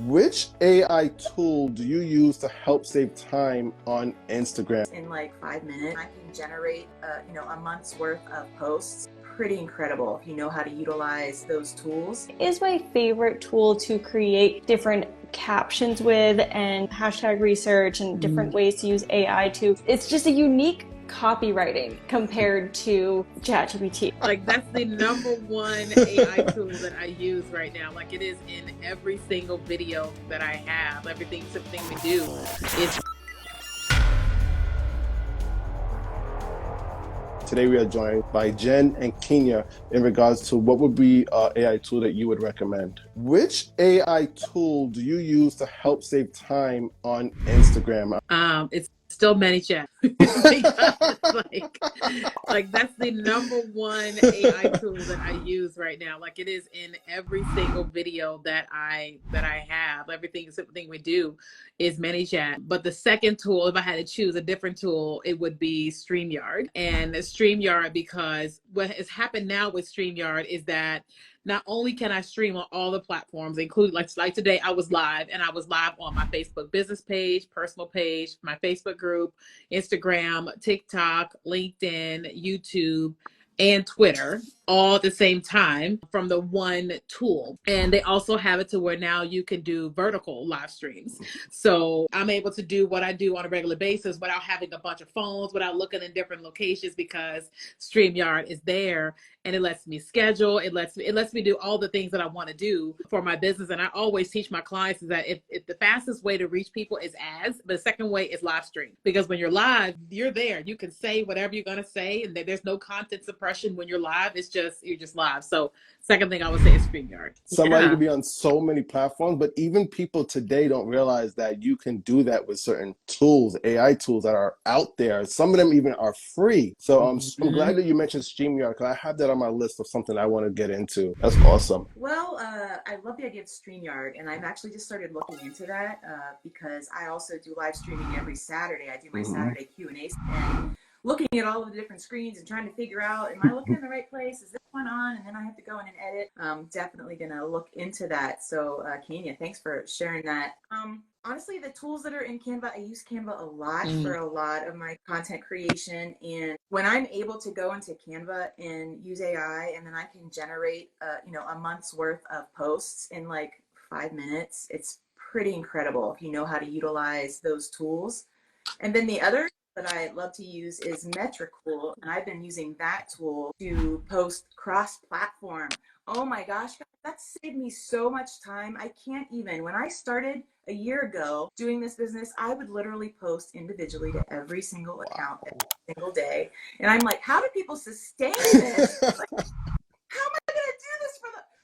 Which AI tool do you use to help save time on Instagram? In like 5 minutes, I can generate, a month's worth of posts. Pretty incredible if you know how to utilize those tools. Is my favorite tool to create different captions with and hashtag research and different ways to use AI to. It's just a unique copywriting compared to ChatGPT. Like, that's the #1 AI tool that I use right now. Like, it is in every single video that I have. Everything we do is. Today we are joined by Jenn and Keenya in regards to what would be an AI tool that you would recommend. Which AI tool do you use to help save time on Instagram? It's still ManyChat. Because, like that's the #1 AI tool that I use right now. Like, it is in every single video that I have. Everything we do is ManyChat. But the second tool, if I had to choose a different tool, it would be StreamYard. And StreamYard, because what has happened now with StreamYard is that not only can I stream on all the platforms, including like today, I was live, and I was live on my Facebook business page, personal page, my Facebook group, Instagram, TikTok, LinkedIn, YouTube, and Twitter, all at the same time from the one tool. And they also have it to where now you can do vertical live streams. So I'm able to do what I do on a regular basis without having a bunch of phones, without looking in different locations, because StreamYard is there. And it lets me schedule. It lets me do all the things that I want to do for my business. And I always teach my clients is that if the fastest way to reach people is ads, but the second way is live stream. Because when you're live, you're there. You can say whatever you're going to say, and there's no content suppression when you're live. You're just live. So second thing I would say is StreamYard. Somebody can be on so many platforms, but even people today don't realize that you can do that with certain tools, AI tools that are out there. Some of them even are free. So I'm glad that you mentioned StreamYard, because I have that on my list of something I want to get into. That's awesome. Well, I love the idea of StreamYard, and I've actually just started looking into that because I also do live streaming every Saturday. I do my Saturday Q&A, and looking at all of the different screens and trying to figure out, am I looking in the right place? Is this one on? And then I have to go in and edit. I'm definitely going to look into that. So, Keenya, thanks for sharing that. Honestly, the tools that are in Canva, I use Canva a lot for a lot of my content creation. And when I'm able to go into Canva and use AI, and then I can generate, a month's worth of posts in like 5 minutes, it's pretty incredible if you know how to utilize those tools. And then the other that I love to use is Metricool, and I've been using that tool to post cross-platform. Oh my gosh, that saved me so much time. I can't even. When I started a year ago doing this business, I would literally post individually to every single account every single day. And I'm like, how do people sustain this? Like, how am I going to do this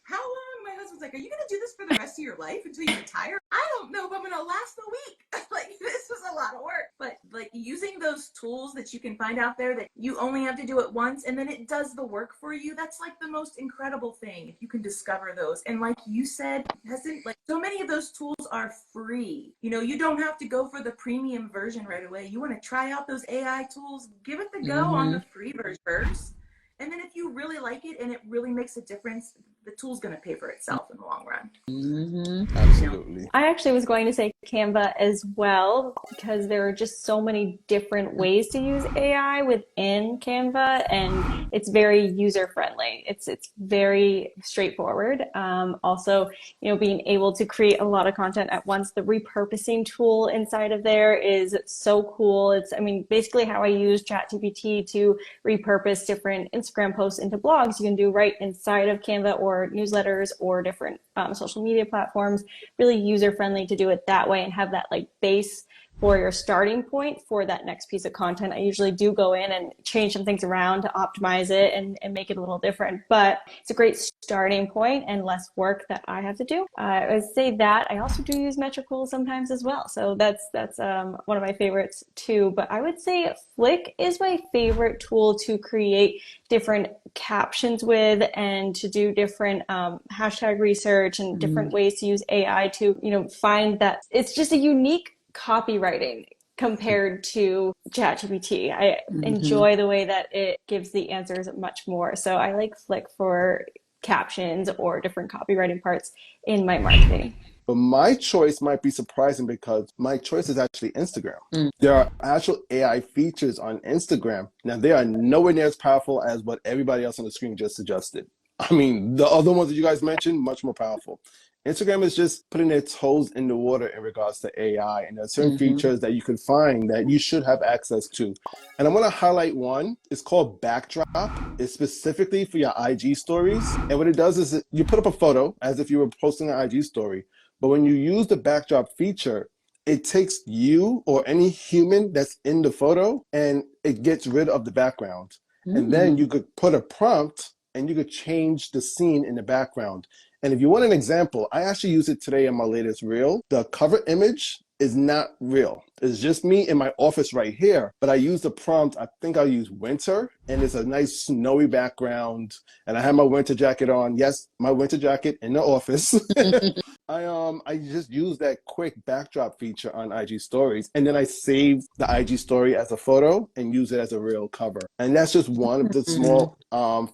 how long? My husband's like, are you going to do this for the rest of your life until you retire? I don't know if I'm going to last a week. Like, this was a lot of work. But like using those tools that you can find out there that you only have to do it once and then it does the work for you, that's like the most incredible thing if you can discover those. And like you said, Heston, like so many of those tools are free. You don't have to go for the premium version right away. You want to try out those AI tools, give it the go on the free version first. And then if you really like it and it really makes a difference, the tool's going to pay for itself in the long run. Absolutely. I actually was going to say Canva as well, because there are just so many different ways to use AI within Canva, and it's very user friendly. It's very straightforward. Also, being able to create a lot of content at once. The repurposing tool inside of there is so cool. It's, basically how I use ChatGPT to repurpose different Instagram posts into blogs. You can do right inside of Canva, or newsletters, or different social media platforms. Really user friendly to do it that way and have that like base for your starting point for that next piece of content. I usually do go in and change some things around to optimize it and make it a little different, but it's a great starting point and less work that I have to do. I would say that I also do use Metricool sometimes as well. So that's one of my favorites too. But I would say Flick is my favorite tool to create different captions with and to do different hashtag research and different ways to use AI to, find that it's just a unique copywriting compared to ChatGPT. I enjoy the way that it gives the answers much more. So I like Flick for captions or different copywriting parts in my marketing. But my choice might be surprising because my choice is actually Instagram. There are actual AI features on Instagram. Now, they are nowhere near as powerful as what everybody else on the screen just suggested. I mean, the other ones that you guys mentioned, much more powerful. Instagram is just putting their toes in the water in regards to AI. And there are certain features that you can find that you should have access to. And I want to highlight one. It's called Backdrop. It's specifically for your IG stories. And what it does is you put up a photo as if you were posting an IG story. But when you use the backdrop feature, it takes you or any human that's in the photo and it gets rid of the background. And then you could put a prompt and you could change the scene in the background. And if you want an example, I actually use it today in my latest reel. The cover image is not real. It's just me in my office right here. But I use the prompt, I think I'll use winter, and it's a nice snowy background. And I have my winter jacket on. Yes, my winter jacket in the office. I just use that quick backdrop feature on IG stories. And then I save the IG story as a photo and use it as a real cover. And that's just one of the small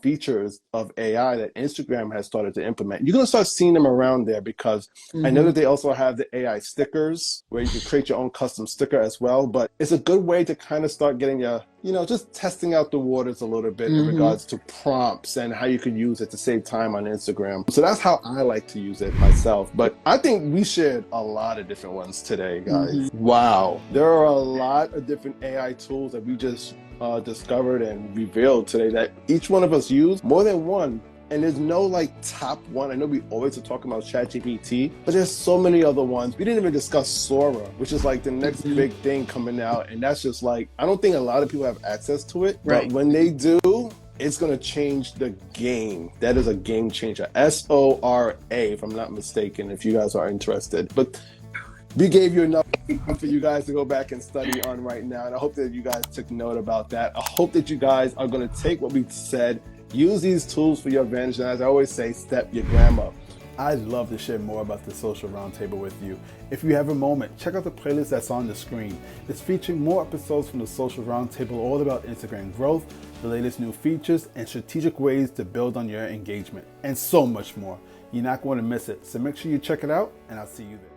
features of AI that Instagram has started to implement. You're going to start seeing them around there because I know that they also have the AI stickers where you can create your own custom sticker as well. But it's a good way to kind of start getting your, just testing out the waters a little bit in regards to prompts and how you could use it to save time on Instagram. So that's how I like to use it myself. But I think we shared a lot of different ones today, guys. Wow. There are a lot of different AI tools that we just discovered and revealed today that each one of us use, more than one. And there's no top one. I know we always are talking about ChatGPT, but there's so many other ones. We didn't even discuss Sora, which is the next big thing coming out. And that's just I don't think a lot of people have access to it, but when they do, it's going to change the game. That is a game changer. SORA, if I'm not mistaken, if you guys are interested. But we gave you enough for you guys to go back and study on right now. And I hope that you guys took note about that. I hope that you guys are going to take what we said, use these tools for your advantage. And as I always say, step your gram up. I'd love to share more about the Social Roundtable with you. If you have a moment, check out the playlist that's on the screen. It's featuring more episodes from the Social Roundtable all about Instagram growth, the latest new features, and strategic ways to build on your engagement, and so much more. You're not going to miss it, so make sure you check it out, and I'll see you there.